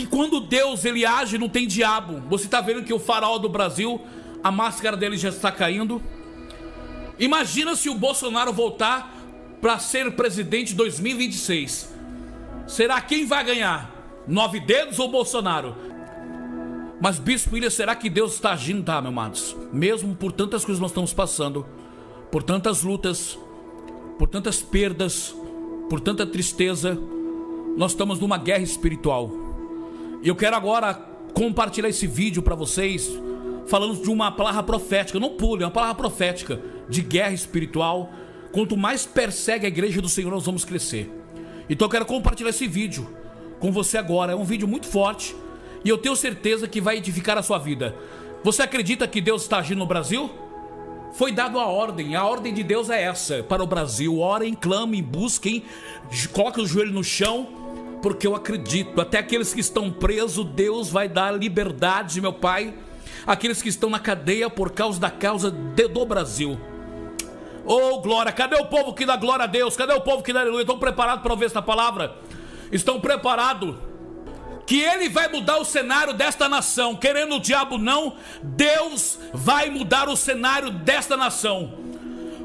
que quando Deus ele age, não tem diabo. Você está vendo que o faraó do Brasil, a máscara dele já está caindo. Imagina se o Bolsonaro voltar para ser presidente em 2026. Será quem vai ganhar? 9 dedos ou Bolsonaro? Mas Bispo William, será que Deus está agindo? Tá, meus amados. Mesmo por tantas coisas que nós estamos passando, por tantas lutas, por tantas perdas, por tanta tristeza, nós estamos numa guerra espiritual. E eu quero agora compartilhar esse vídeo para vocês, falando de uma palavra profética. Não pule, é uma palavra profética de guerra espiritual. Quanto mais persegue a igreja do Senhor, nós vamos crescer. Então eu quero compartilhar esse vídeo com você agora. É um vídeo muito forte e eu tenho certeza que vai edificar a sua vida. Você acredita que Deus está agindo no Brasil? Foi dado a ordem de Deus é essa para o Brasil. Orem, clamem, busquem, coloquem o joelho no chão, porque eu acredito, até aqueles que estão presos, Deus vai dar liberdade, meu Pai. Aqueles que estão na cadeia por causa da causa do Brasil. Oh glória, cadê o povo que dá glória a Deus? Cadê o povo que dá aleluia? Estão preparados para ouvir esta palavra? Estão preparados? Que Ele vai mudar o cenário desta nação. Querendo o diabo não, Deus vai mudar o cenário desta nação.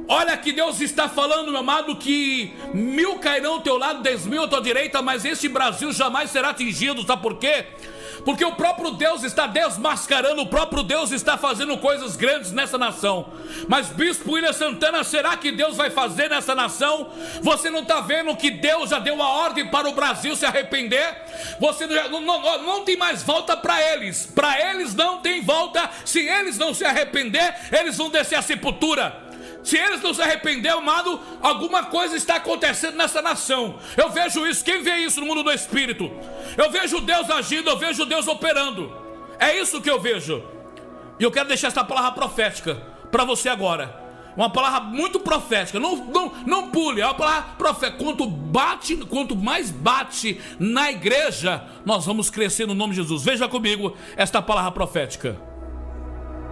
Olha que Deus está falando, meu amado, que 1000 cairão ao teu lado, 10.000 à tua direita, mas este Brasil jamais será atingido. Sabe por quê? Porque o próprio Deus está desmascarando, o próprio Deus está fazendo coisas grandes nessa nação. Mas Bispo William Santana, será que Deus vai fazer nessa nação? Você não está vendo que Deus já deu a ordem para o Brasil se arrepender? Você não tem mais volta para eles. Para eles não tem volta. Se eles não se arrepender, eles vão descer a sepultura. Se eles não se arrepender, amado, alguma coisa está acontecendo nessa nação. Eu vejo isso. Quem vê isso no mundo do Espírito? Eu vejo Deus agindo, eu vejo Deus operando. É isso que eu vejo. E eu quero deixar essa palavra profética para você agora. Uma palavra muito profética. Não pule, é uma palavra profética. Quanto mais bate na igreja, nós vamos crescer no nome de Jesus. Veja comigo esta palavra profética.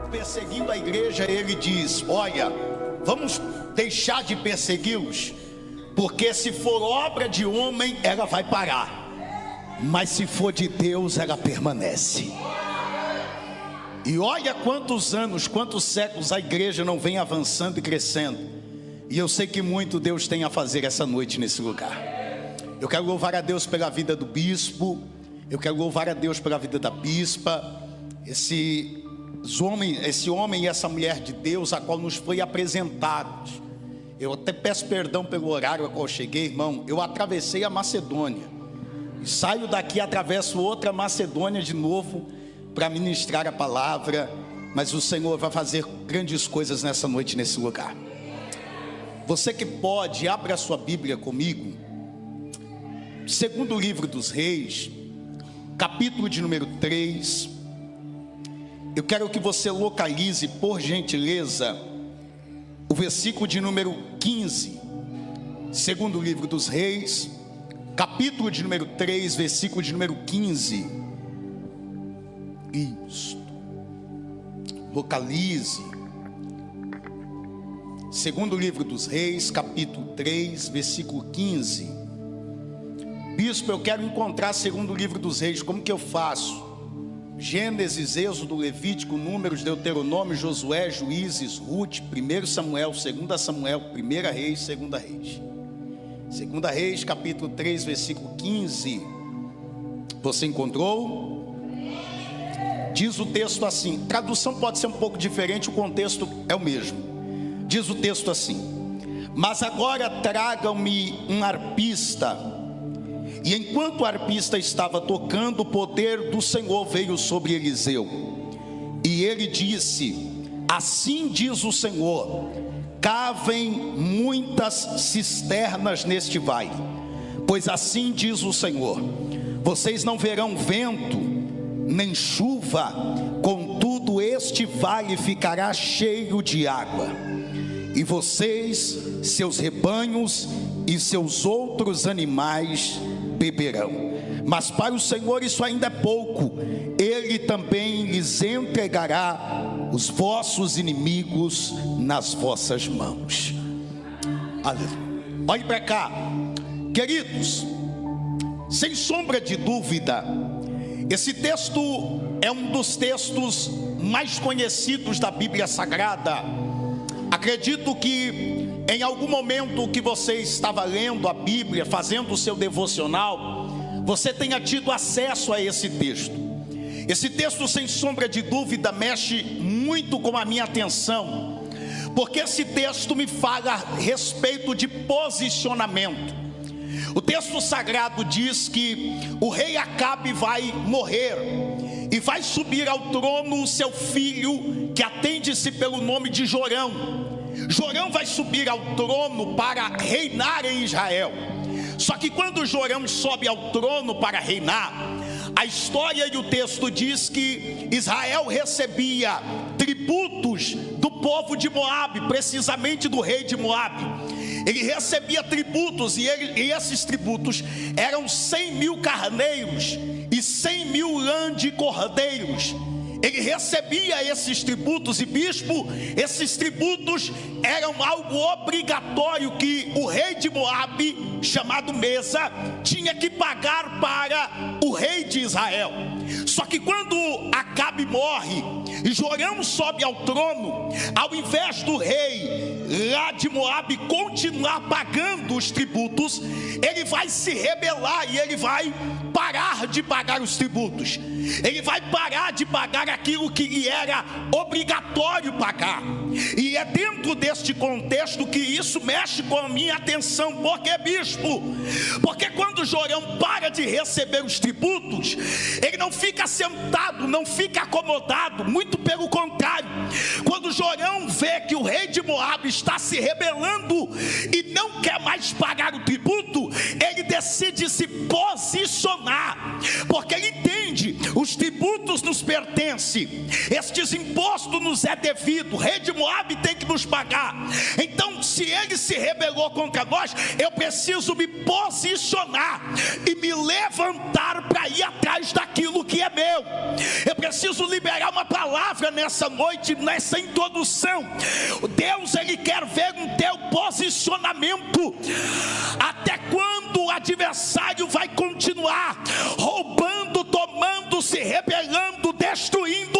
Perseguindo a igreja, ele diz: olha, vamos deixar de persegui-los, porque se for obra de homem, ela vai parar, mas se for de Deus, ela permanece. E olha quantos anos, quantos séculos a igreja não vem avançando e crescendo. E eu sei que muito Deus tem a fazer essa noite nesse lugar. Eu quero louvar a Deus pela vida do bispo, eu quero louvar a Deus pela vida da bispa, esse homem e essa mulher de Deus a qual nos foi apresentado. Eu até peço perdão pelo horário a qual eu cheguei, irmão. Eu atravessei a Macedônia e saio daqui, atravesso outra Macedônia de novo para ministrar a palavra. Mas o Senhor vai fazer grandes coisas nessa noite, nesse lugar. Você que pode, abra a sua Bíblia comigo, segundo livro dos Reis, capítulo de número 3. Eu quero que você localize, por gentileza, o versículo de número 15, segundo livro dos Reis, capítulo de número 3, versículo de número 15. Isso. Localize. Segundo livro dos Reis, capítulo 3, versículo 15. Bispo, eu quero encontrar segundo livro dos Reis, como que eu faço? Gênesis, Êxodo, Levítico, Números, Deuteronômio, Josué, Juízes, Ruth, 1 Samuel, 2 Samuel, 1 Reis, 2 Reis. 2 Reis, capítulo 3, versículo 15. Você encontrou? Diz o texto assim, tradução pode ser um pouco diferente, o contexto é o mesmo. Diz o texto assim: mas agora tragam-me um arpista. E enquanto o arpista estava tocando, o poder do Senhor veio sobre Eliseu. E ele disse: assim diz o Senhor, cavem muitas cisternas neste vale, pois assim diz o Senhor, vocês não verão vento, nem chuva, contudo este vale ficará cheio de água. E vocês, seus rebanhos e seus outros animais beberão. Mas para o Senhor isso ainda é pouco. Ele também lhes entregará os vossos inimigos nas vossas mãos. Aleluia. Olhe para cá, queridos. Sem sombra de dúvida, Esse texto é um dos textos mais conhecidos da Bíblia Sagrada. Acredito que em algum momento que você estava lendo a Bíblia, fazendo o seu devocional, você tenha tido acesso a esse texto. Esse texto, sem sombra de dúvida, mexe muito com a minha atenção, porque esse texto me fala a respeito de posicionamento. O texto sagrado diz que o rei Acabe vai morrer e vai subir ao trono o seu filho, que atende-se pelo nome de Jorão. Jorão vai subir ao trono para reinar em Israel. Só que quando Jorão sobe ao trono para reinar, a história e o texto diz que Israel recebia tributos do povo de Moabe, precisamente do rei de Moabe. Ele recebia tributos e esses tributos eram 100.000 carneiros e 100.000 lã de cordeiros. Ele recebia esses tributos, e bispo, esses tributos eram algo obrigatório que o rei de Moabe, chamado Mesa, tinha que pagar para o rei de Israel. Só que quando Acabe morre e Jorão sobe ao trono, ao invés do rei lá de Moabe continuar pagando os tributos, ele vai se rebelar e ele vai parar de pagar os tributos. Ele vai parar de pagar aquilo que lhe era obrigatório pagar. E é dentro deste contexto que isso mexe com a minha atenção. Por que, bispo? Porque quando Jorão para de receber os tributos, ele não fica sentado, não fica acomodado, muito pelo contrário. Quando Jorão vê que o rei de Moabe está se rebelando e não quer mais pagar o tributo, ele decide se posicionar, porque ele entende: os tributos nos pertencem, estes impostos nos é devido, o rei de Moabe tem que nos pagar. Então, se ele se rebelou contra nós, eu preciso me posicionar e me levantar para ir atrás daquilo que é meu. Eu preciso liberar uma palavra nessa noite, nessa introdução. Deus, ele quer ver um teu posicionamento. Até quando o adversário vai continuar roubando, tomando, se rebelando, destruindo,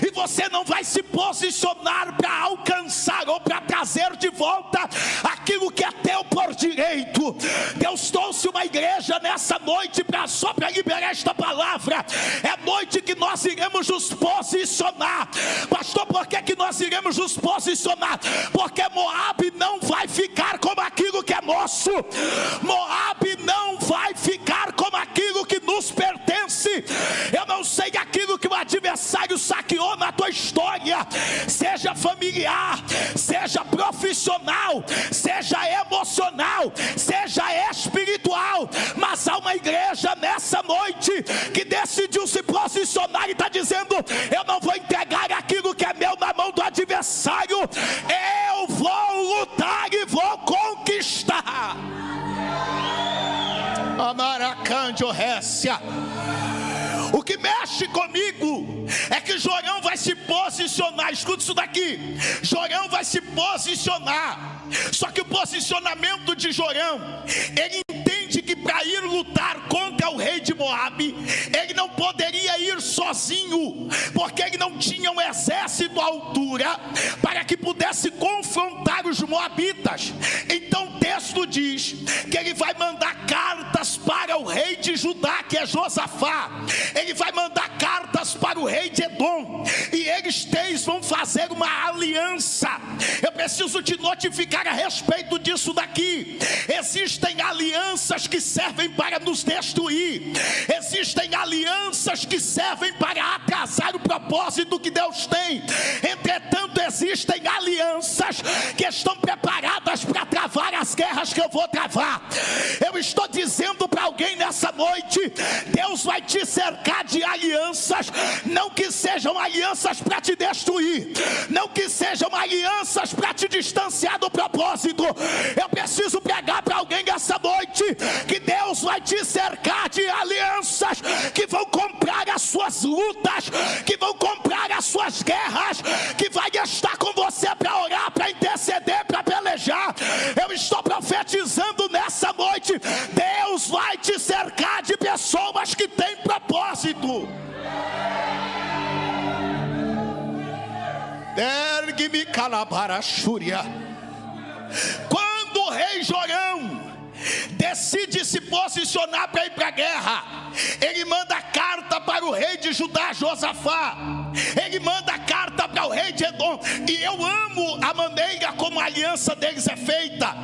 e você não vai se posicionar para alcançar ou para trazer de volta aquilo que é teu por direito? Deus trouxe uma igreja nessa noite só para liberar esta palavra. É noite que nós iremos nos posicionar. Pastor, por que nós iremos nos posicionar? Porque Moabe não vai ficar como aquilo que é nosso. Moabe não vai ficar como aquilo que nos pertence. Eu não sei aquilo que o adversário saqueou na tua história, seja familiar, seja profissional, seja emocional, seja espiritual, mas há uma igreja nessa noite que decidiu se posicionar e está dizendo: eu não vou entregar aquilo que é meu na mão do adversário, eu vou lutar e vou conquistar. Amaracândio Récia. O que mexe comigo é que Jorão vai se posicionar. Escuta isso daqui: Jorão vai se posicionar. Só que o posicionamento de Jorão, ele entende que para ir lutar contra o rei de Moabe, ele não poderia ir sozinho, porque ele não tinha um exército à altura para que pudesse confrontar os moabitas. Então o texto diz que ele vai mandar cartas para o rei de Judá, que é Josafá. Ele vai mandar cartas para o rei de Edom, e eles três vão fazer uma aliança. Eu preciso te notificar a respeito disso daqui. Existem alianças que servem para nos destruir, existem alianças que servem para atrasar o propósito que Deus tem. Entretanto, existem alianças que estão preparadas para travar as guerras que eu vou travar. Eu estou dizendo para alguém nessa noite: Deus vai te cercar de alianças, não que sejam alianças para te destruir, não que sejam alianças para te distanciar do propósito. Eu preciso pregar para alguém nessa noite que Deus vai te cercar de alianças que vão comprar as suas lutas, que vão comprar as suas guerras, que vai estar com você para orar, para interceder, para pelejar. Eu estou profetizando nessa noite: Deus vai te cercar de pessoas que têm propósito. propósito. Ergue-me calabarachúria. Quando o rei Jorão decide se posicionar para ir para a guerra, ele manda carta para o rei de Judá, Josafá. Ele manda carta para o rei de Edom. E eu amo a maneira como a aliança deles é feita,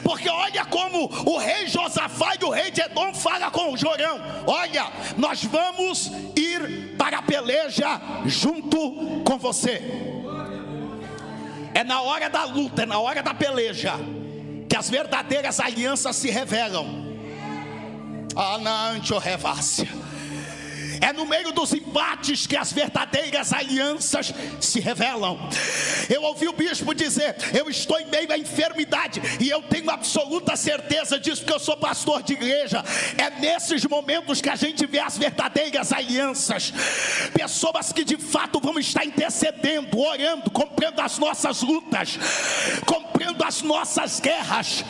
porque olha como o rei Josafá e o rei de Edom falam com o Jorão: olha, nós vamos ir para a peleja junto com você. É na hora da luta, é na hora da peleja que as verdadeiras alianças se revelam. É no meio dos embates que as verdadeiras alianças se revelam. Eu ouvi o bispo dizer: eu estou em meio à enfermidade, e eu tenho absoluta certeza disso, porque eu sou pastor de igreja. É nesses momentos que a gente vê as verdadeiras alianças. Pessoas que de fato vão estar intercedendo, orando, comprando as nossas lutas, comprando as nossas guerras.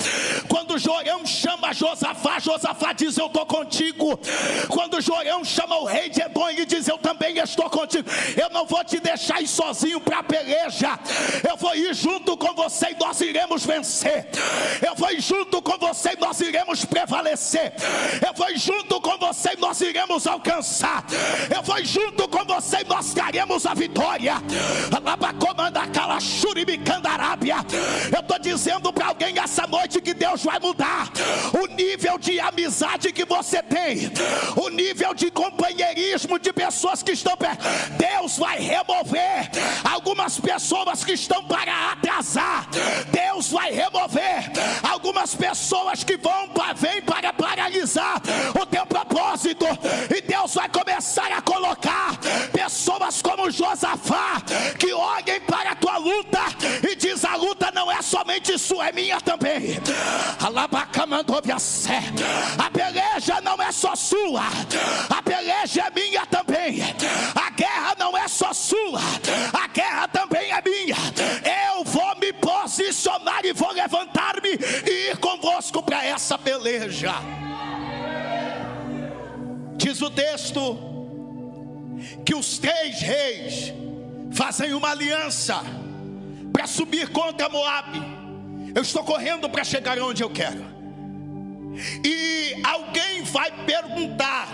Quando Jorão chama Josafá, Josafá diz: eu estou contigo. Quando Jorão chama o rei de Edom, ele diz: eu também estou contigo. Eu não vou te deixar ir sozinho para a peleja. Eu vou ir junto com você e nós iremos vencer. Eu vou ir junto com você e nós iremos prevalecer. Eu vou ir junto com você e nós iremos alcançar. Eu vou ir junto com você e nós daremos a vitória. Eu estou dizendo para alguém essa noite que Deus vai mudar o nível de amizade que você tem, o nível de companheirismo de pessoas que estão perto. Deus vai remover algumas pessoas que estão para atrasar. Deus vai remover algumas pessoas que vêm para paralisar o teu propósito. E Deus vai começar a colocar pessoas como Josafá, que olhem para a tua luta e diz: a luta não é somente sua, é minha também. A peleja não é só sua, a peleja é minha também. A guerra não é só sua, a guerra também é minha. Eu vou me posicionar e vou levantar-me e ir convosco para essa peleja. Diz o texto que os 3 reis fazem uma aliança para subir contra Moabe. Eu estou correndo para chegar onde eu quero. E alguém vai perguntar: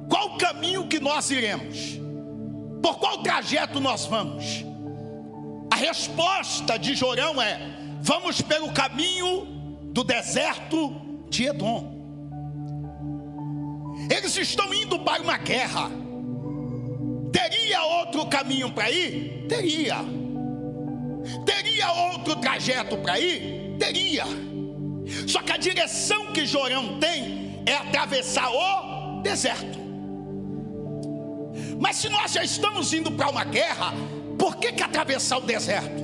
qual o caminho que nós iremos? Por qual trajeto nós vamos? A resposta de Jorão é: vamos pelo caminho do deserto de Edom. Eles estão indo para uma guerra. Teria outro caminho para ir? Teria. Teria outro trajeto para ir? Teria. Só que a direção que Jorão tem é atravessar o deserto. Mas se nós já estamos indo para uma guerra, por que atravessar o deserto?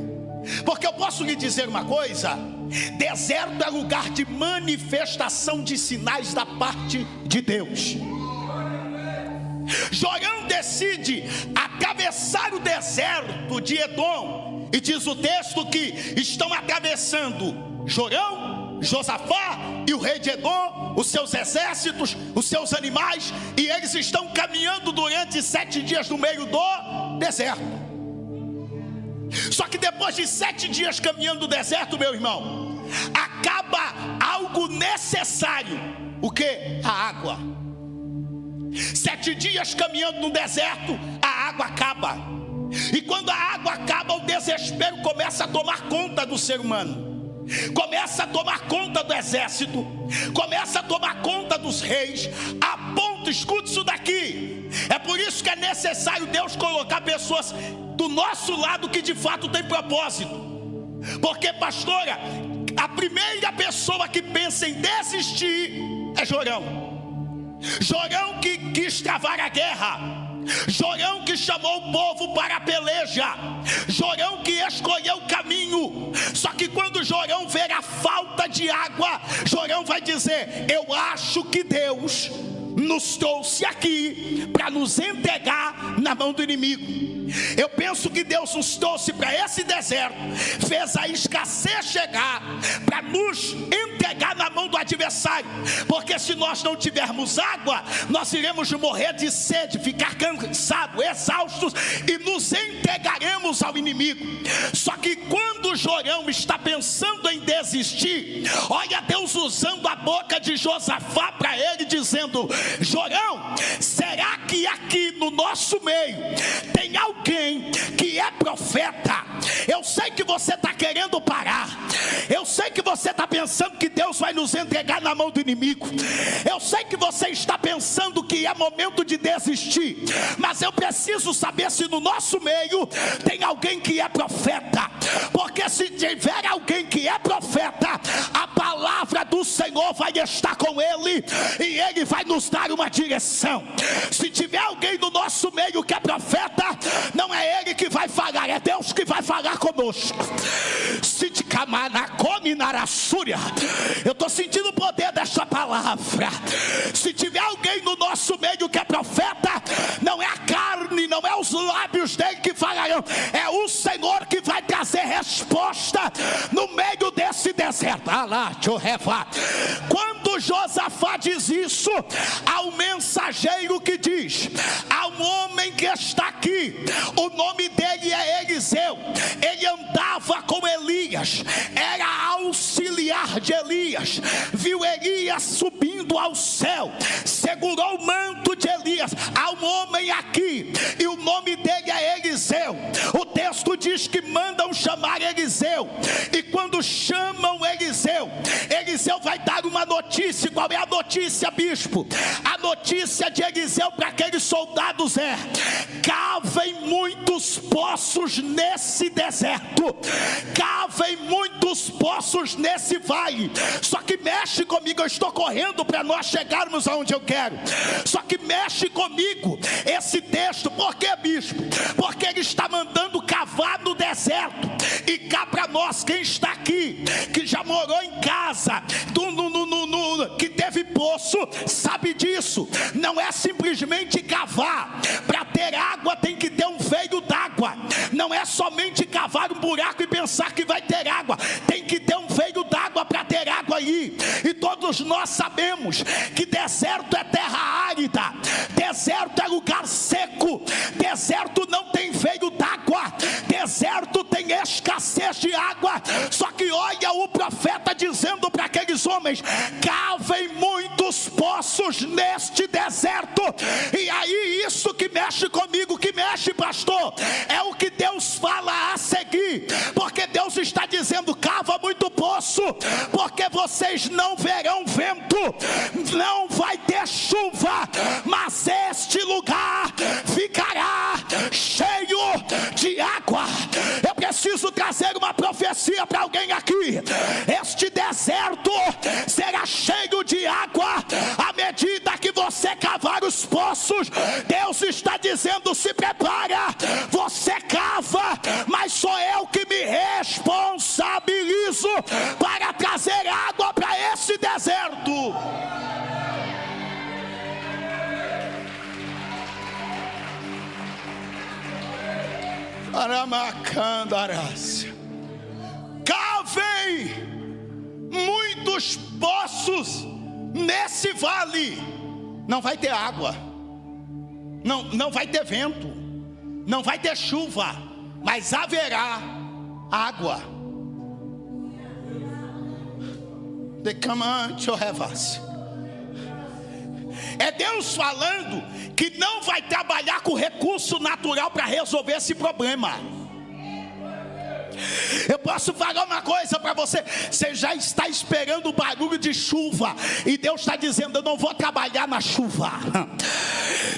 Porque eu posso lhe dizer uma coisa: deserto é lugar de manifestação de sinais da parte de Deus. Jorão decide atravessar o deserto de Edom, e diz o texto que estão atravessando Jorão, Josafá e o rei de Edom, os seus exércitos, os seus animais, e eles estão caminhando durante 7 dias no meio do deserto. Só que depois de 7 dias caminhando no deserto, meu irmão, acaba algo necessário. O que? A água. 7 dias caminhando no deserto, a água acaba. E quando a água acaba, o desespero começa a tomar conta do ser humano, começa a tomar conta do exército, começa a tomar conta dos reis, a ponto, escute isso daqui, é por isso que é necessário Deus colocar pessoas do nosso lado que de fato tem propósito. Porque, pastora, a primeira pessoa que pensa em desistir é Jorão. Jorão que quis travar a guerra, Jorão que chamou o povo para a peleja, Jorão que escolheu o caminho. Só que quando Jorão ver a falta de água, Jorão vai dizer: eu acho que Deus nos trouxe aqui para nos entregar na mão do inimigo. Eu penso que Deus nos trouxe para esse deserto, fez a escassez chegar para nos entregar na mão do adversário, porque se nós não tivermos água, nós iremos morrer de sede, ficar cansados, exaustos e nos entregaremos ao inimigo. Só que quando Jorão está pensando em desistir, olha Deus usando a boca de Josafá para ele, dizendo: Jorão, será que aqui no nosso meio tem alguém que é profeta? Eu sei que você está querendo parar, eu sei que você está pensando que Deus vai nos entregar na mão do inimigo, eu sei que você está pensando que é momento de desistir, mas eu preciso saber se no nosso meio tem alguém que é profeta, porque se tiver alguém que é profeta, a palavra do Senhor vai estar com ele e ele vai nos dar uma direção. Se tiver alguém no nosso meio que é profeta, não é ele que vai falar, é Deus que vai falar conosco. Eu estou sentindo o poder dessa palavra. Se tiver alguém no nosso meio que é profeta, não é a carne, não é os lábios dele que falarão, é o Senhor que vai trazer resposta no meio desse deserto. Quando Josafá diz isso, há um mensageiro que diz: há um homem que está aqui, o nome dele é Eliseu, ele andava com Elias, era auxiliar de Elias, viu Elias subindo ao céu, segurou o manto de Elias. Há um homem aqui e o nome dele é Eliseu. O texto diz que mandam chamar Eliseu, e quando chamam Eliseu, Eliseu vai dar uma notícia. Qual é a notícia, bispo? A notícia de Eliseu para aqueles soldados é: cavem muitos poços nesse deserto, cavem muitos poços nesse vale. Só que mexe comigo, eu estou correndo para nós chegarmos aonde eu quero. Só que mexe comigo esse texto. Por que, bispo? Porque ele está mandando cavar no deserto. E cá para nós, quem está aqui, que já morou em casa, que teve poço, sabe disso. Não é simplesmente cavar. Para ter água tem que ter um veio d'água. Não é somente cavar um buraco e pensar que vai ter água. Tem que ter um veio d'água para ter água aí. E todos nós sabemos que deserto é terra árida, deserto é lugar seco, deserto não tem veio d'água, deserto tem escassez de água. Só que olha o profeta dizendo para aqueles homens: cavem muitos poços neste deserto. E aí isso que mexe comigo, que mexe, pastor, é o que Deus fala a seguir. Porque Deus está dizendo: cava muito poço, porque vocês não verão vento, não vai ter chuva, mas este lugar ficará cheio de água. Eu preciso trazer uma profecia para alguém aqui: este deserto será cheio de água à medida que você cavar os poços. Deus está dizendo: se prepara, você cava, mas sou eu que me responsabilizo para trazer água para esse deserto. Cavem muitos poços nesse vale. Não vai ter água, não vai ter vento, não vai ter chuva, mas haverá água. É Deus falando que não vai trabalhar com recurso natural para resolver esse problema. Eu posso falar uma coisa para você: você já está esperando o barulho de chuva, e Deus está dizendo: eu não vou trabalhar na chuva.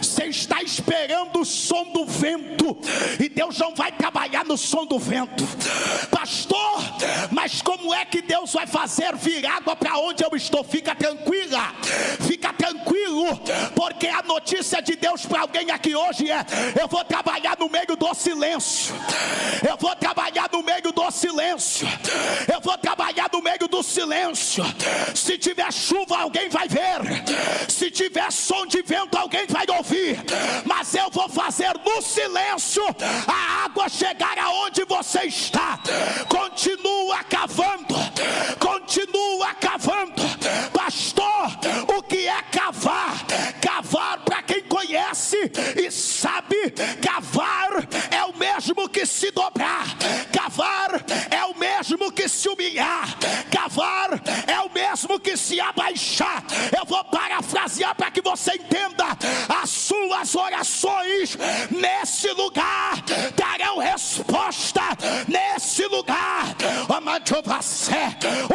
Você está esperando o som do vento, e Deus não vai trabalhar no som do vento. Pastor, mas como é que Deus vai fazer vir água para onde eu estou? Fica tranquila, fica tranquilo, porque a notícia de Deus para alguém aqui hoje é: eu vou trabalhar no meio do silêncio, eu vou trabalhar no meio do silêncio, eu vou trabalhar no meio do silêncio. Se tiver chuva, alguém vai ver. Se tiver som de vento, alguém vai ouvir. mas eu vou fazer no silêncio a água chegar aonde você está. Continua cavando, continua cavando. Pastor, o que é cavar? Cavar, para quem conhece e sabe, cavar é o mesmo que se dobrar, cavar é o mesmo que se humilhar, cavar é o mesmo que se abaixar. Eu vou parafrasear para que você entenda. As suas orações nesse lugar darão resposta nesse lugar.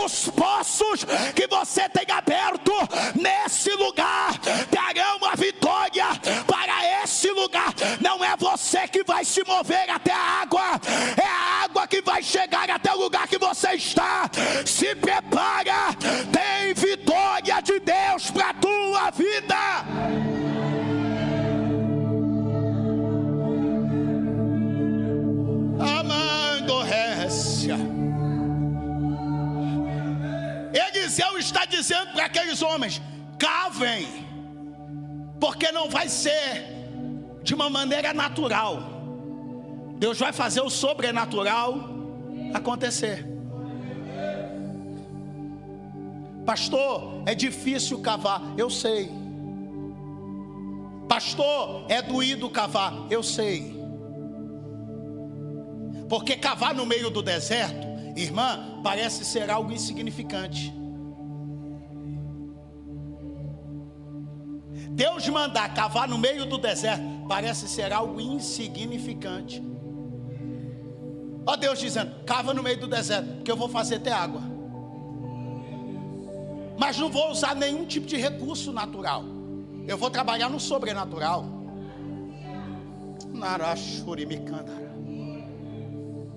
Os poços que você tem aberto nesse lugar darão a vitória para esse lugar. Não é você que vai se mover até a água, é a água que vai chegar até o lugar que você está. Se prepara, tem vitória de Deus para a tua vida. Amando Récia, Eliseu está dizendo para aqueles homens: cavem, porque não vai ser de uma maneira natural. Deus vai fazer o sobrenatural acontecer. Pastor, é difícil cavar, eu sei. Pastor, é doído cavar, eu sei. Porque cavar no meio do deserto, irmã, parece ser algo insignificante. Deus mandar cavar no meio do deserto parece ser algo insignificante. Ó Deus dizendo: cava no meio do deserto, porque eu vou fazer ter água. Mas não vou usar nenhum tipo de recurso natural. Eu vou trabalhar no sobrenatural.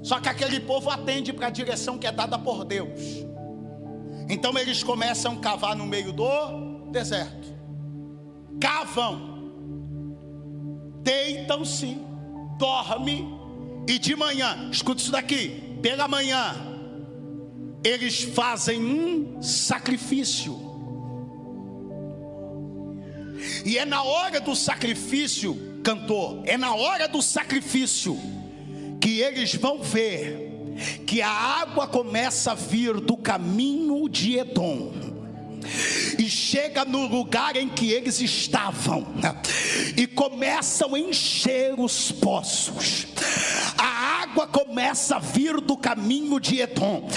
Só que aquele povo atende para a direção que é dada por Deus. Então eles começam a cavar no meio do deserto. Cavam, deitam-se, dormem, e de manhã, escuta isso daqui, pela manhã, eles fazem um sacrifício. E é na hora do sacrifício, cantor, é na hora do sacrifício que eles vão ver que a água começa a vir do caminho de Edom e chega no lugar em que eles estavam e começam a encher os poços. A água começa a vir do caminho de Edom.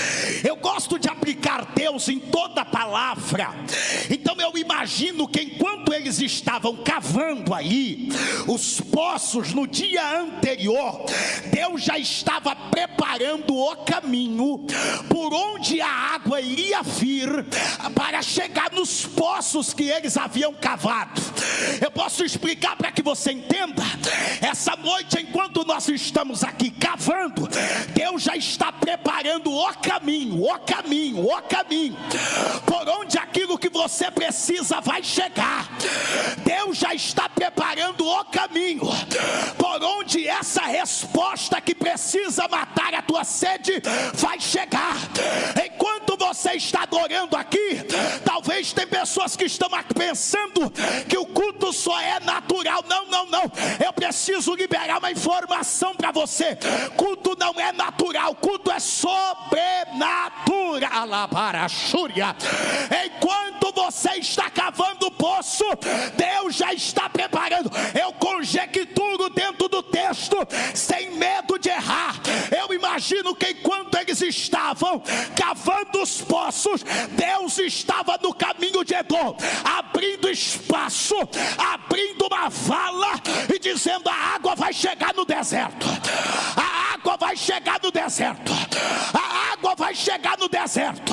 Eu gosto de aplicar Deus em toda a palavra. Então eu imagino que enquanto eles estavam cavando aí os poços no dia anterior, Deus já estava preparando o caminho por onde a água iria vir para chegar nos poços que eles haviam cavado. Eu posso explicar para que você entenda. Essa noite, enquanto nós estamos aqui cavando, Deus já está preparando o caminho por onde aquilo que você precisa vai chegar. Deus já está preparando o caminho por onde essa resposta que precisa matar a tua sede vai chegar. Enquanto você está adorando aqui, talvez tem pessoas que estão aqui pensando que o culto só é natural. Não. Eu preciso liberar uma informação para você. Culto não é natural, culto é sobrenatural. Enquanto você está cavando o poço, Deus já está preparando. Eu conjecturo dentro do texto, sem medo de errar. Eu imagino que enquanto eles estavam cavando os poços, Deus estava no caminho de Edom, abrindo espaço, abrindo uma vala e dizendo: a água vai chegar no deserto. A água vai chegar no deserto. A água vai chegar no deserto.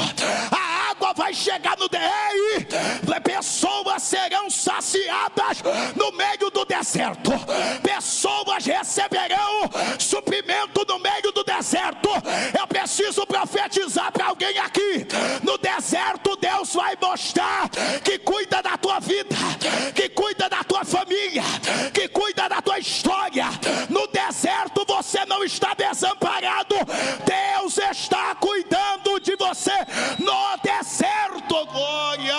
A água vai chegar no deserto. Pessoas serão saciadas no meio do deserto. Pessoas receberão suprimento no meio do deserto. Eu preciso profetizar para alguém aqui. No deserto Deus vai mostrar que cuida da tua vida, que cuida da tua família, que cuida da tua história. No deserto você não está desamparado. Deus está cuidando de você no deserto. Glória.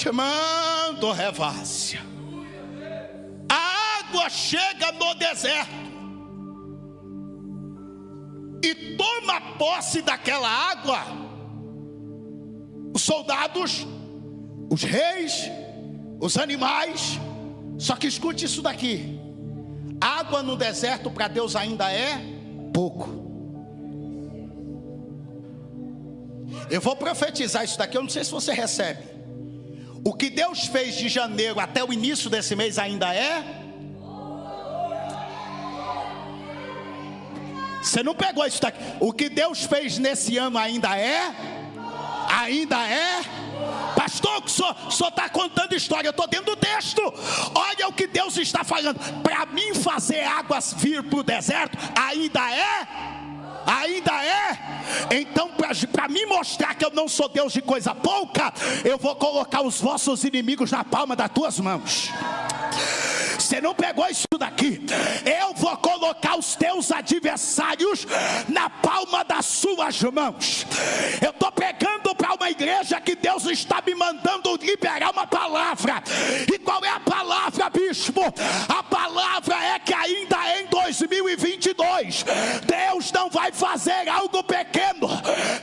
Chamando revácia. A água chega no deserto e toma posse daquela água os soldados, os reis, os animais. Só que escute isso daqui: água no deserto para Deus ainda é pouco. Eu vou profetizar isso daqui, eu não sei se você recebe. O que Deus fez de janeiro até o início desse mês ainda é. Você não pegou isso daqui? O que Deus fez nesse ano ainda é. Ainda é. Pastor, o senhor está contando história, eu estou dentro do texto. Olha o que Deus está falando. Para mim fazer águas vir para o deserto, ainda é. Ainda é. Então para me mostrar que eu não sou Deus de coisa pouca, eu vou colocar os vossos inimigos na palma das tuas mãos. Você não pegou isso daqui? Eu vou colocar os teus adversários na palma das suas mãos. Eu estou pregando para uma igreja que Deus está me mandando liberar uma palavra. E qual é a palavra, bispo? A palavra é que ainda em 2022 Deus não vai fazer algo pequeno,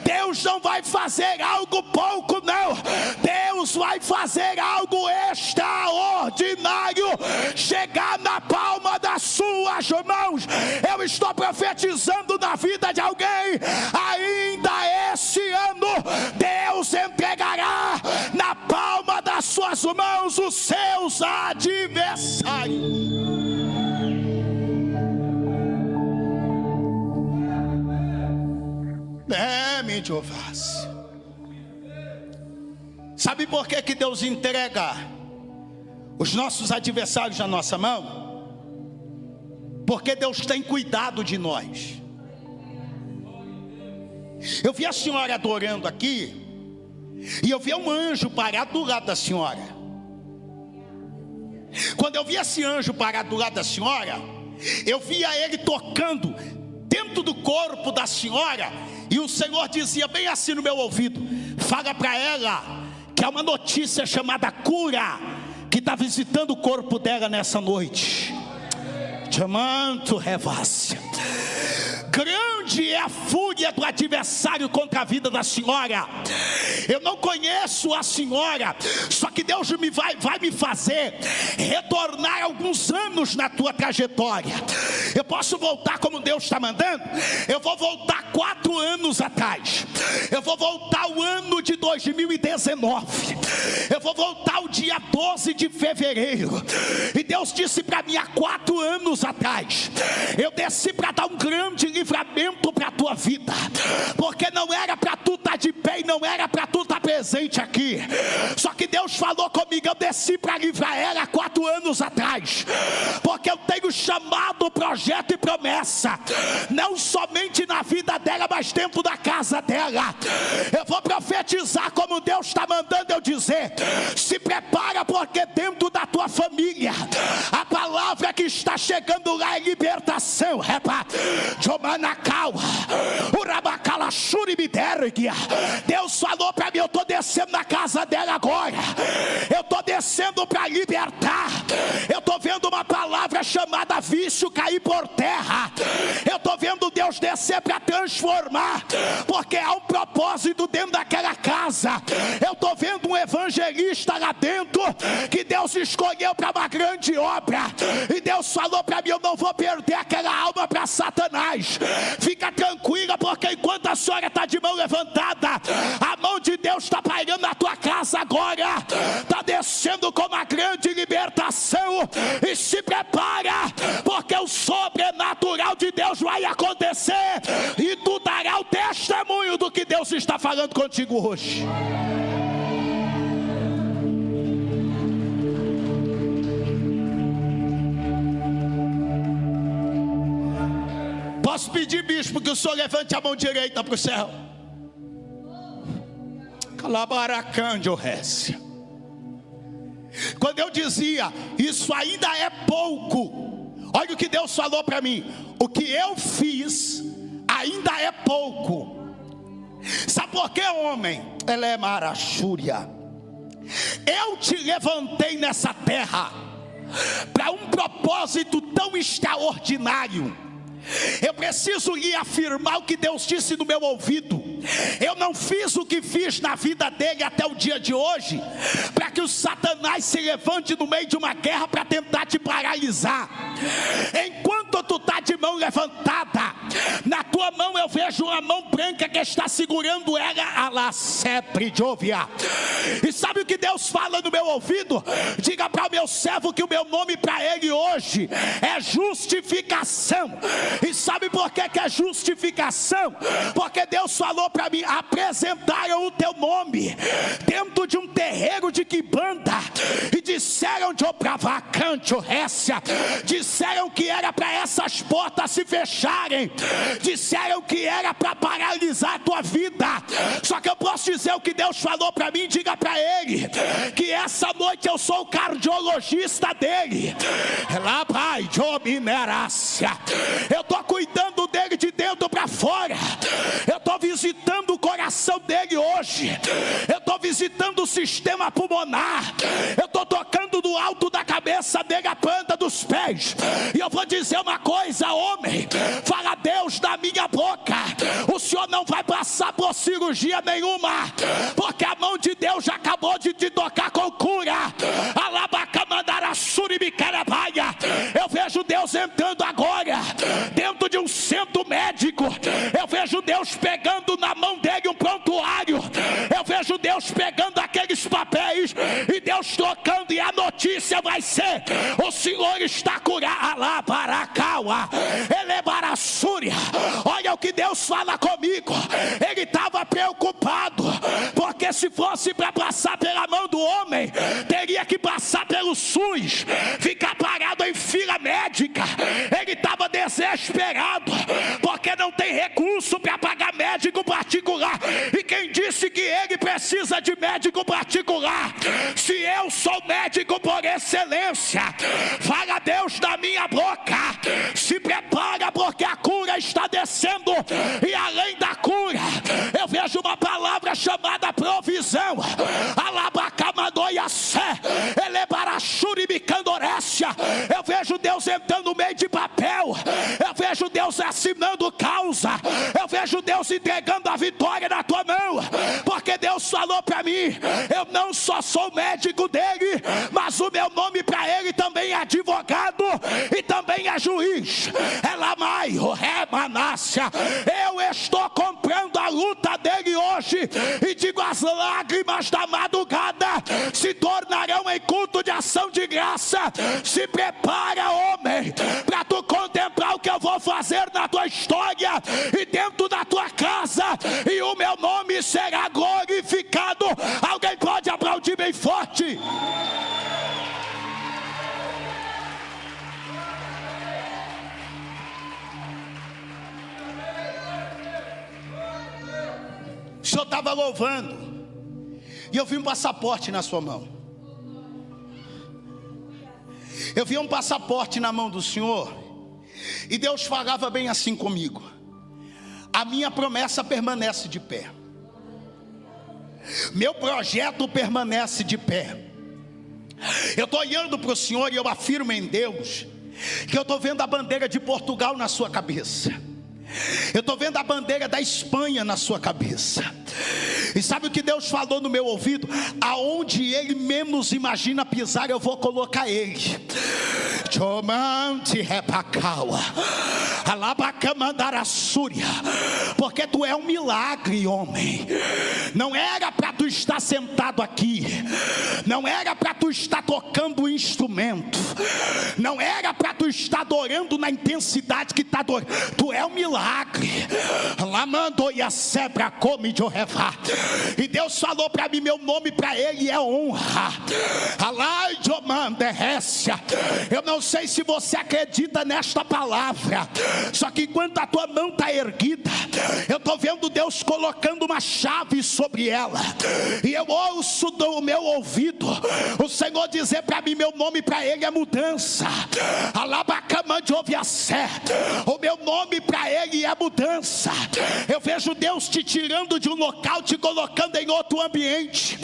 Deus não vai fazer algo pouco, não. Deus vai fazer algo extraordinário chegar na palma das suas mãos. Eu estou profetizando na vida de alguém. Ainda esse ano Deus entregará na palma das suas mãos os seus adversários. Jeová. Sabe por que Deus entrega os nossos adversários na nossa mão? Porque Deus tem cuidado de nós. Eu vi a senhora adorando aqui, e eu vi um anjo parado do lado da senhora. Quando eu vi esse anjo parado do lado da senhora, eu via ele tocando dentro do corpo da senhora, e o Senhor dizia bem assim no meu ouvido: fala para ela que há uma notícia chamada cura que está visitando o corpo dela nessa noite. Chamando revácia. Grande é a fúria do adversário contra a vida da senhora. Eu não conheço a senhora, só que Deus vai me fazer retornar alguns anos na tua trajetória. Eu posso voltar como Deus está mandando? Eu vou voltar 4 anos atrás. Eu vou voltar ao ano de 2019. Eu vou voltar ao dia 12 de fevereiro. E Deus disse para mim há 4 anos atrás: eu desci para dar um grande livramento para a tua vida, porque não era para tu estar de pé e não era para tu estar presente aqui. Só que Deus falou comigo, eu desci para livrar ela há 4 anos atrás, porque eu tenho chamado, projeto e promessa, não somente na vida dela, mas dentro da casa dela. Eu vou profetizar como Deus está mandando eu dizer. Se prepara, porque dentro da tua família a palavra que está chegando lá é libertação. Deus falou para mim: eu estou descendo na casa dela agora. Eu estou descendo para libertar. Eu estou vendo uma palavra chamada vício cair por terra. Eu estou vendo Deus descer para transformar, porque há um propósito dentro daquela casa. Eu estou vendo um evangelista lá dentro que Deus escolheu para uma grande obra. E Deus falou para mim: eu não vou perder aquela alma para Satanás. Fica tranquila, porque enquanto a senhora está de mão levantada, a mão de Deus está pairando na tua casa agora. Está descendo com uma grande libertação. E se prepara, porque o sobrenatural de Deus vai acontecer, e tu dará o testemunho do que Deus está falando contigo hoje. Posso pedir, bispo, que o senhor levante a mão direita para o céu? Quando eu dizia isso ainda é pouco, olha o que Deus falou para mim: o que eu fiz ainda é pouco. Sabe por quê, homem? Ela é marachúria. eu te levantei nessa terra para um propósito tão extraordinário. Eu preciso lhe afirmar o que Deus disse no meu ouvido. Eu não fiz o que fiz na vida dele até o dia de hoje para que o Satanás se levante no meio de uma guerra para tentar te paralisar. Enquanto tu está de mão levantada, na tua mão eu vejo uma mão branca que está segurando ela a la sempre de ouvir. E sabe o que Deus fala no meu ouvido? Diga para o meu servo que o meu nome para ele hoje é justificação. E sabe por que é justificação? Porque Deus falou para mim: apresentaram o teu nome dentro de um terreiro de Quibanda e disseram de Opravacante, Récia, disseram que era para essas portas se fecharem, disseram que era para paralisar a tua vida. Só que eu posso dizer o que Deus falou para mim. Diga para ele que essa noite eu sou o cardiologista dele. Lá vai de minerácia. Eu estou cuidando dele de dentro para fora. Eu estou visitando o coração dele hoje. Eu estou visitando o sistema pulmonar. Eu estou tocando no alto da cabeça dele, a planta dos pés. E eu vou dizer uma coisa, homem, fala Deus na minha boca: o senhor não vai passar por cirurgia nenhuma, porque a mão de Deus já acabou de te tocar com cura. Eu vejo Deus entrando agora dentro de um centro médico. Eu vejo Deus pegando na mão dele um prontuário. Eu vejo Deus pegando aqueles papéis e Deus trocando, e a notícia vai ser: o Senhor está curado. Alá Baracaua, Elebarassúria. Olha o que Deus fala comigo. Ele estava preocupado, porque se fosse para passar pela mão do homem, teria que passar pelo SUS, ficar parado em fila médica. Ele estava desesperado, porque não tem recurso para pagar médico particular. E quem disse que ele precisa de médico particular? Se eu sou médico por excelência, fala Deus na minha boca: se prepara, porque a cura está descendo. E além da cura, eu vejo uma palavra chamada provisão. Alabacamandoiassé, Elebarachuribicandorécia. Eu vejo Deus entrando no meio de papel. Eu vejo Deus assinando causa. Eu vejo Deus entregando a vitória na tua mão. Porque Deus falou para mim: eu não só sou médico dele, mas o meu nome para ele também é advogado e também é juiz. Elamaio, Remanácia. Eu estou comprando a luta dele hoje, e digo: as lágrimas da madrugada se tornarão em culto de ação de graça. Se prepara, homem, para tu contemplar o que eu vou fazer na tua história e dentro da tua casa, e o meu nome será glorificado. Alguém pode aplaudir bem forte? O senhor estava louvando e eu vi um passaporte na sua mão. Eu vi um passaporte na mão do senhor, e Deus falava bem assim comigo: a minha promessa permanece de pé, meu projeto permanece de pé. Eu estou olhando para o senhor e eu afirmo em Deus que eu estou vendo a bandeira de Portugal na sua cabeça. Eu estou vendo a bandeira da Espanha na sua cabeça. E sabe o que Deus falou no meu ouvido? Aonde ele menos imagina pisar, eu vou colocar ele. Porque tu é um milagre, homem. Não era para tu estar sentado aqui, não era para tu estar tocando o instrumento, não era para tu estar adorando na intensidade que está adorando. Tu é um milagre. E Deus falou para mim: meu nome para ele é honra. Eu não sei se você acredita nesta palavra, Só que enquanto a tua mão está erguida, eu estou vendo Deus colocando uma chave sobre ela, e eu ouço do meu ouvido o Senhor dizer para mim: meu nome para ele é mudança. O meu nome para ele é mudança. Eu vejo Deus te tirando de um local, te colocando em outro ambiente.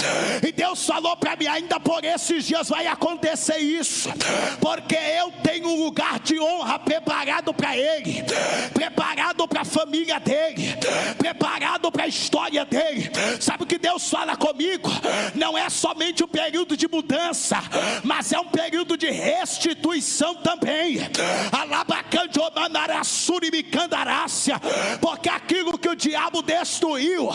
E Deus falou para mim: ainda por esses dias vai acontecer isso, porque eu tenho um lugar de honra preparado para ele, preparado para a família dele, preparado para a história dele. Sabe o que Deus fala comigo? Não é somente um período de mudança, mas é um período de restituição também. Porque aquilo que o diabo destruiu,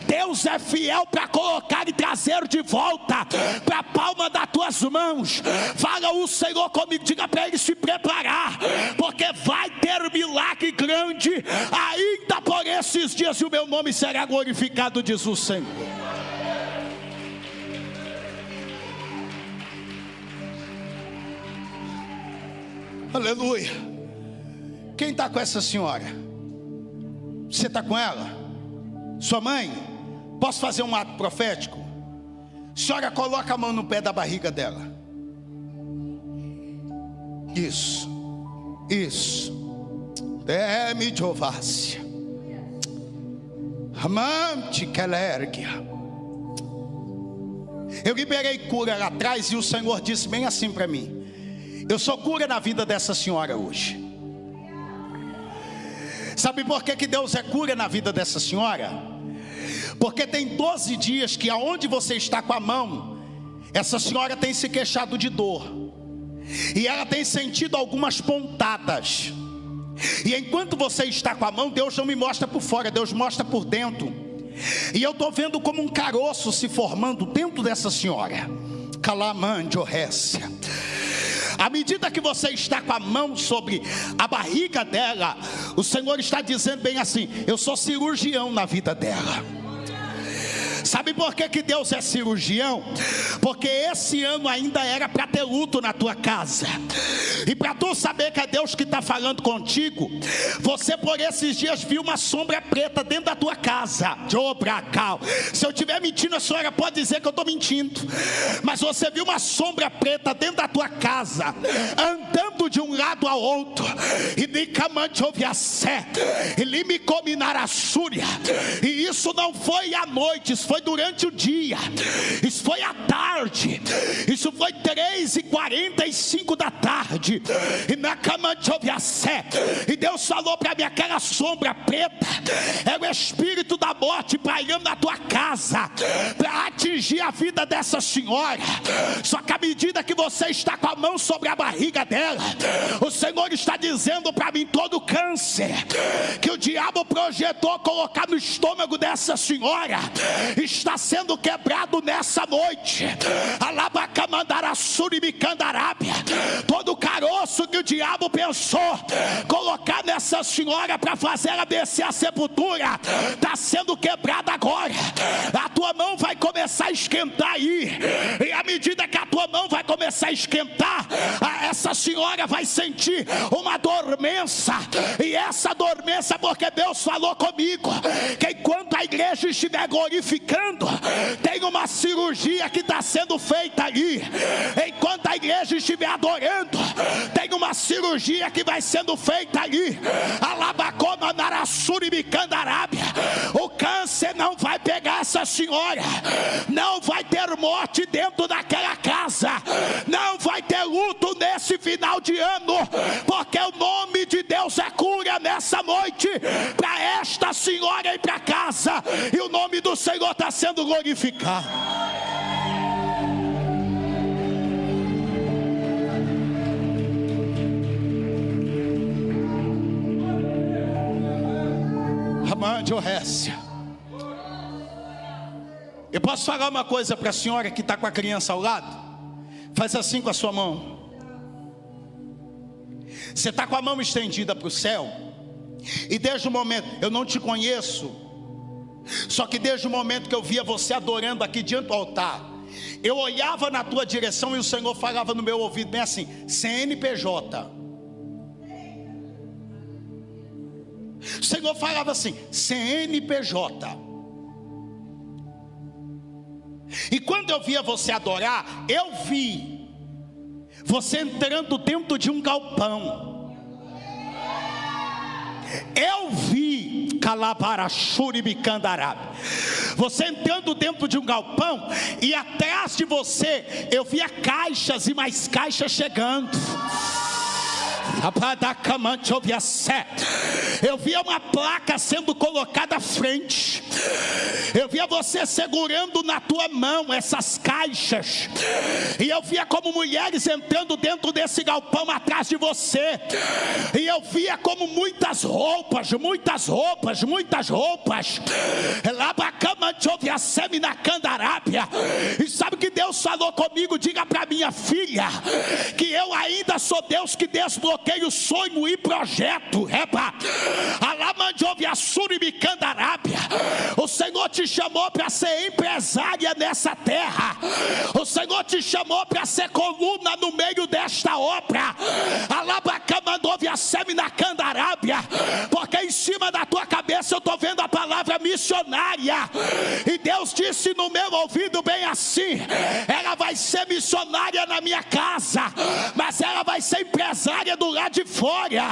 Deus é fiel para colocar e trazer de volta para a palma das tuas mãos. Fala o Senhor comigo, diga para ele se preparar, porque vai ter milagre grande ainda por esses dias, e o meu nome será glorificado, diz o Senhor. Aleluia. Quem está com essa senhora? Você está com ela? Sua mãe? Posso fazer um ato profético? Senhora, coloca a mão no pé da barriga dela. Isso. Deme de ovácia. Amante que ela ergue. Eu liberei cura lá atrás, e o Senhor disse bem assim para mim: eu sou cura na vida dessa senhora hoje. Sabe por que Deus é cura na vida dessa senhora? Porque tem 12 dias que aonde você está com a mão, essa senhora tem se queixado de dor, e ela tem sentido algumas pontadas. E enquanto você está com a mão, Deus não me mostra por fora, Deus mostra por dentro. E eu estou vendo como um caroço se formando dentro dessa senhora. Calamandiorécia. À medida que você está com a mão sobre a barriga dela, o Senhor está dizendo bem assim: eu sou cirurgião na vida dela. Sabe por que Deus é cirurgião? Porque esse ano ainda era para ter luto na tua casa. E para tu saber que é Deus que está falando contigo, você por esses dias viu uma sombra preta dentro da tua casa. Se eu estiver mentindo, a senhora pode dizer que eu estou mentindo. Mas você viu uma sombra preta dentro da tua casa, andando de um lado ao outro. E isso não foi à noite, isso foi durante o dia, isso foi à tarde, isso foi 3h45 da tarde. E na cama de Oviacé, e Deus falou para mim: aquela sombra preta é o espírito da morte pairando na tua casa, para atingir a vida dessa senhora. Só que à medida que você está com a mão sobre a barriga dela, o Senhor está dizendo para mim: todo câncer que o diabo projetou colocar no estômago dessa senhora está sendo quebrado nessa noite. Todo caroço que o diabo pensou colocar nessa senhora para fazer ela descer a sepultura está sendo quebrado agora. A tua mão vai começar a esquentar aí, e à medida que a tua mão vai começar a esquentar, essa senhora vai sentir uma dormência. E essa dormência, porque Deus falou comigo que enquanto a igreja estiver glorificando, tem uma cirurgia que está sendo feita ali. Enquanto a igreja estiver adorando, tem uma cirurgia que vai sendo feita ali. O câncer não vai pegar essa senhora, não vai ter morte dentro daquela casa, não vai ter luto nesse final de ano, porque o nome de Deus é cura nessa noite para esta senhora e para casa, e o nome do Senhor está sendo glorificado. Eu posso falar uma coisa para a senhora que está com a criança ao lado? Faz assim com a sua mão. Você está com a mão estendida para o céu, e desde o momento, eu não te conheço, só que desde o momento que eu via você adorando aqui diante do altar, eu olhava na tua direção e o Senhor falava no meu ouvido bem assim: CNPJ. Senhor falava assim: CNPJ. E quando eu via você adorar, eu vi você entrando dentro de um galpão. Eu vi você entrando dentro de um galpão, e atrás de você eu via caixas e mais caixas chegando. Eu via uma placa sendo colocada à frente. Eu via você segurando na tua mão essas caixas. E eu via como mulheres entrando dentro desse galpão atrás de você. E eu via como muitas roupas. E sabe o que Deus falou comigo? Diga para minha filha que eu ainda sou Deus que desbloqueia o sonho e projeto. O Senhor te chamou para ser empresária nessa terra. O Senhor te chamou para ser coluna no meio desta obra. Porque em cima da tua cabeça eu estou vendo a palavra missionária. E Deus disse no meu ouvido bem assim: ela vai ser missionária na minha casa, mas ela vai ser empresária do lado de fora.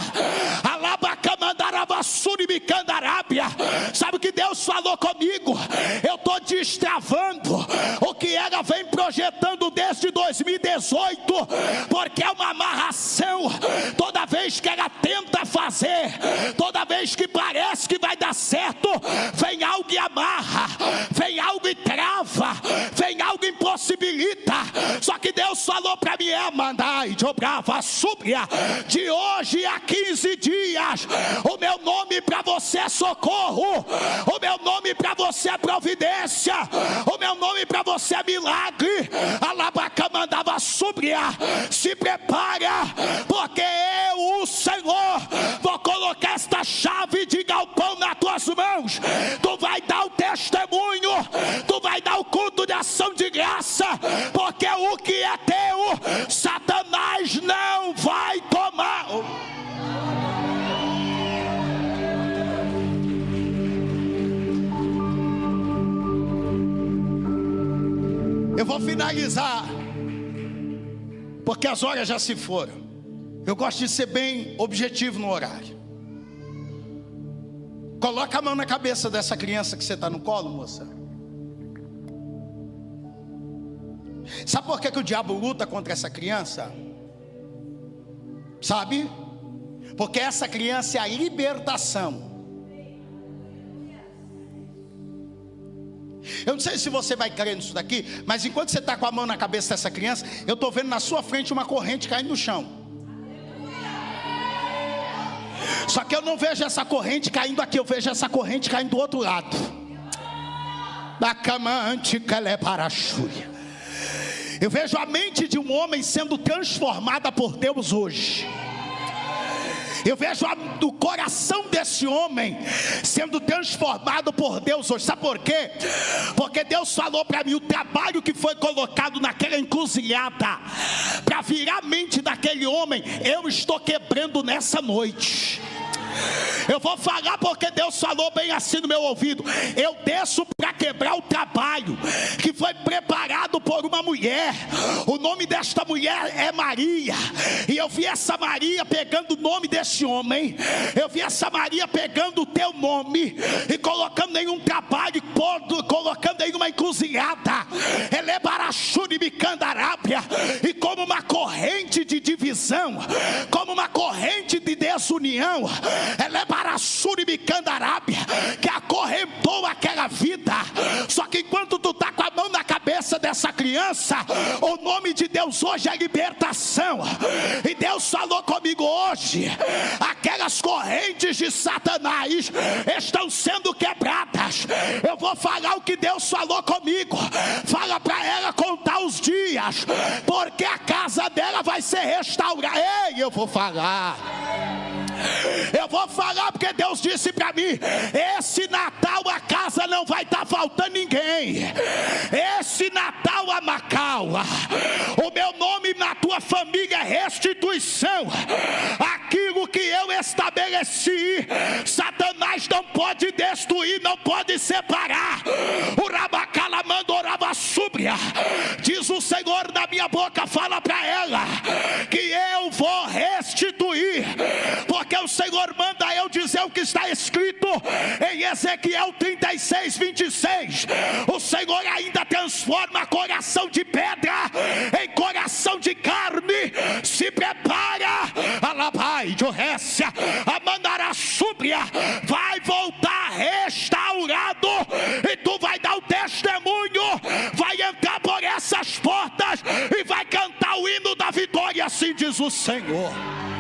Sabe o que Deus falou comigo? Eu estou destravando o que ela vem projetando desde 2018, porque é uma amarração. Toda vez que ela tenta fazer, toda vez que parece que vai dar certo, vem algo e amarra, vem algo e trava, vem algo e impossibilita. Só que Deus falou para mim: de hoje a 15 dias, o meu nome para você é socorro, o meu nome para você é providência, o meu nome para você é milagre. Se prepara, porque eu, o Senhor, vou colocar esta chave de galpão nas tuas mãos. Tu vai dar o testemunho, tu vai dar o culto de ação de graça, porque o que é teu, Satanás não vai tomar. Eu vou finalizar, porque as horas já se foram. Eu gosto de ser bem objetivo no horário. Coloca a mão na cabeça dessa criança que você está no colo, moça. Sabe por que o diabo luta contra essa criança? Sabe? Porque essa criança é a libertação. Eu não sei se você vai crer nisso daqui, mas enquanto você está com a mão na cabeça dessa criança, eu estou vendo na sua frente uma corrente caindo no chão. Só que eu não vejo essa corrente caindo aqui, eu vejo essa corrente caindo do outro lado. Eu vejo a mente de um homem sendo transformada por Deus hoje. Eu vejo o coração desse homem sendo transformado por Deus hoje. Sabe por quê? Porque Deus falou para mim: o trabalho que foi colocado naquela encruzilhada para virar a mente daquele homem, eu estou quebrando nessa noite. Eu vou falar porque Deus falou bem assim no meu ouvido. Eu desço para quebrar o trabalho que foi preparado por uma mulher. O nome desta mulher é Maria. E eu vi essa Maria pegando o nome desse homem. Eu vi essa Maria pegando o teu nome e colocando em um trabalho, colocando em uma encruzilhada. E como uma corrente de divisão, como uma corrente de desunião, que acorrentou aquela vida. Só que enquanto tu está com a mão na cabeça dessa criança, o nome de Deus hoje é libertação. E Deus falou comigo hoje: aquelas correntes de Satanás estão sendo quebradas. Eu vou falar o que Deus falou comigo. Fala para ela contar os dias, porque a casa dela vai ser restaurada. Ei, eu vou falar porque Deus disse para mim: esse Natal a casa não vai estar faltando ninguém. Esse Natal a Macau, o meu nome na tua família é restituição. Aquilo que eu estabeleci estabeleci. Satanás não pode destruir, não pode separar. O Rabacalamando orava súbria. Diz o Senhor na minha boca, fala para ela que eu vou restituir, porque o Senhor manda eu dizer o que está escrito em Ezequiel 36, 26. O Senhor ainda transforma coração de pedra em coração de carne. Se prepara, alabai de Récia, a mandará súbria vai voltar restaurado, e tu vai dar o testemunho, vai entrar por essas portas e vai cantar o hino da vitória, assim diz o Senhor.